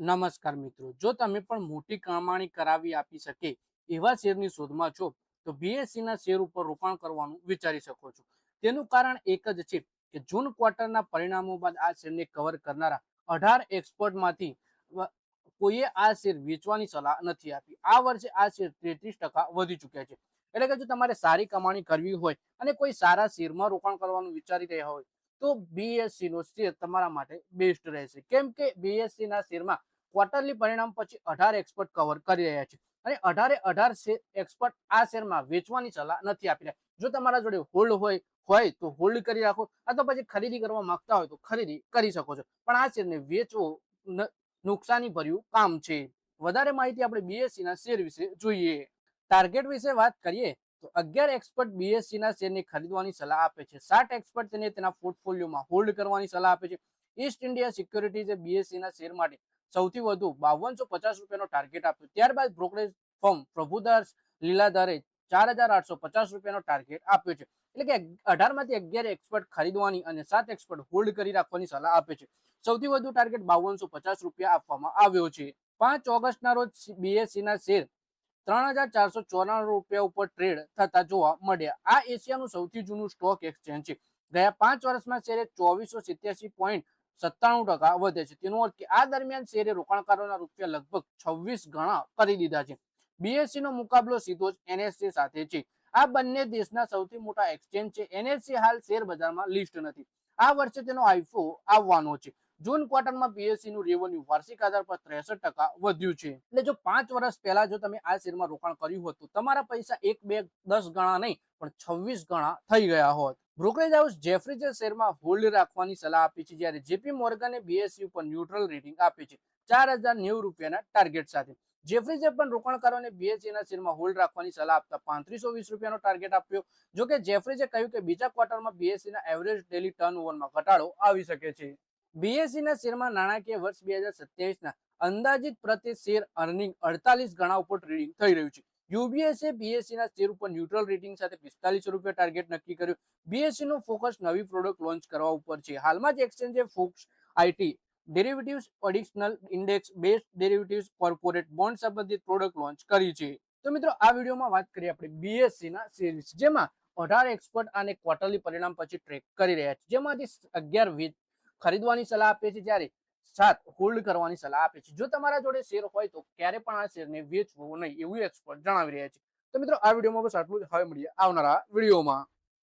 નમસ્કાર મિત્રો, જો તમે પણ મોટી કમાણી કરાવી આપી શકે એવા શેરની શોધમાં છો તો બીએસસી ના શેર ઉપર રોકાણ કરવાનું વિચારી શકો છો. તેનું કારણ એક જ છે કે જૂન ક્વાર્ટરના પરિણામો બાદ આ શેરને કવર કરનારા 18 એક્સપર્ટમાંથી કોઈએ આ શેર વેચવાની સલાહ નથી આપી. આ વર્ષે આ શેર 33% વધી ચૂક્યા છે. એટલે કે જો તમારે સારી કમાણી કરવી હોય અને કોઈ સારા શેરમાં રોકાણ કરવાનું વિચારી રહ્યા હોય તો બીએસસી નો શેર તમારા માટે બેસ્ટ રહેશે. કેમ કે બીએસસી ના શેરમાં ક્વાર્ટરલી પરિણામ પછી 18 એક્સપર્ટ કવર કરી રહ્યા છે અને 18 એક્સપર્ટ આ શેરમાં વેચવાની સલાહ નથી આપી રહ્યા. જો તમારા જોડે હોલ્ડ હોય તો હોલ્ડ કરી રાખો, અથવા પછી ખરીદી કરવા માંગતા હોય તો ખરીદી કરી શકો છો, પણ આ શેરને વેચવો નુકસાની ભર્યું કામ છે. વધારે માહિતી આપણે બીએસસી ના શેર વિશે જોઈએ. ટાર્ગેટ વિશે વાત કરીએ તો 11 એક્સપર્ટ બીએસસી ના શેરને ખરીદવાની સલાહ આપે છે. 60 એક્સપર્ટ તેને તેના પોર્ટફોલિયોમાં હોલ્ડ કરવાની સલાહ આપે છે. ઈસ્ટ ઇન્ડિયા સિક્યોરિટીઝે બીએસસી ના શેર માટે સૌથી વધુ 5250 રૂપિયાનો ટાર્ગેટ આપ્યો. ત્યારબાદ બ્રોકરેજ ફર્મ પ્રભુદાસ લીલાધરે 4850 રૂપિયાનો ટાર્ગેટ આપ્યો છે. એટલે કે 18 માંથી 11 એક્સપર્ટ ખરીદવાની અને 7 એક્સપર્ટ હોલ્ડ કરી રાખવાની સલાહ આપે છે. સૌથી વધુ ટાર્ગેટ 5250 રૂપિયા આપવામાં આવ્યો છે. 5 ઓગસ્ટના રોજ બીએસસી ના શેર 3494 રૂપિયા ઉપર ટ્રેડ થતા જોવા મળ્યા. આ એશિયાનું સૌથી જૂનું સ્ટોક એક્સચેન્જ છે. ગયા 5 વર્ષમાં શેરે 2487.97% વધે છે. તેનો અર્થ કે આ દરમિયાન શેરે રોકાણકારોના રૂપિયા લગભગ 26 ગણા કરી દીધા છે. બીએસસી નો મુકાબલો સીધો જ એનએસસી સાથે છે. આ બંને દેશના સૌથી મોટા એક્સચેન્જ છે. એનએસસી હાલ શેર બજારમાં લિસ્ટ નથી. આ વર્ષે તેનો આઈપીઓ આવવાનો છે. જૂન ક્વાર્ટરમાં બીએસસી નું રેવન્યુ વાર્ષિક આધાર પર 63% વધ્યું છે. એટલે જો 5 વર્ષ પહેલા જો તમે આ શેરમાં રોકાણ કર્યું હોત તો તમારા પૈસા 1, 2, 10 ગણા નહીં પણ 26 ગણા થઈ ગયા હોત. બ્રોકરેજ હાઉસ જેફરીઝે શેરમાં હોલ્ડ રાખવાની સલાહ આપી છે, જ્યારે જેપી મોર્ગને બીએસસી ઉપર ન્યુટ્રલ રેટિંગ આપી છે 4090 રૂપિયાના ટાર્ગેટ સાથે. જેફરીઝે પણ રોકાણકારોને બીએસસી ના શેરમાં હોલ્ડ રાખવાની સલાહ આપતા 3520 રૂપિયાનો ટાર્ગેટ આપ્યો. જોકે જેફરીઝે કહ્યું કે બીજા ક્વાર્ટરમાં બીએસસી ના એવરેજ ડેલી ટર્નઓવરમાં ઘટાડો આવી શકે છે. બીએસસી ના શેરમાં નાણાકીય વર્ષ 2027 ના અંદાજિત પ્રતિ શેર અર્નિંગ 48 ગણા ઉપર ટ્રેડિંગ થઈ રહ્યું છે. યુબીએસે બીએસસી ના શેર ઉપર ન્યુટ્રલ રેટિંગ સાથે 45 રૂપિયા ટાર્ગેટ નક્કી કર્યું. બીએસસી નું ફોકસ નવી પ્રોડક્ટ લોન્ચ કરવા ઉપર છે. હાલમાં જ એક્સચેન્જે focus IT derivatives, additional index based derivatives, corporate bond સંબંધિત પ્રોડક્ટ લોન્ચ કરી છે. તો મિત્રો, આ વિડીયોમાં વાત કરીએ આપણે બીએસસી ના શેર વિશે, જેમાં 18 એક્સપર્ટ આને ક્વાર્ટરલી પરિણામ પછી ટ્રેક કરી રહ્યા છે, જેમાંથી 11 ખરીદવાની સલાહ આપે છે, જ્યારે 7 હોલ્ડ કરવાની સલાહ આપે છે. જો તમારા જોડે શેર હોય તો ક્યારે પણ આ શેરને વેચવો નહીં એવું એક્સપર્ટ જણાવી રહ્યા છે. તો મિત્રો, આ વિડીયોમાં બસ આટલું જ. હવે મળીએ આવનારા વિડીયોમાં.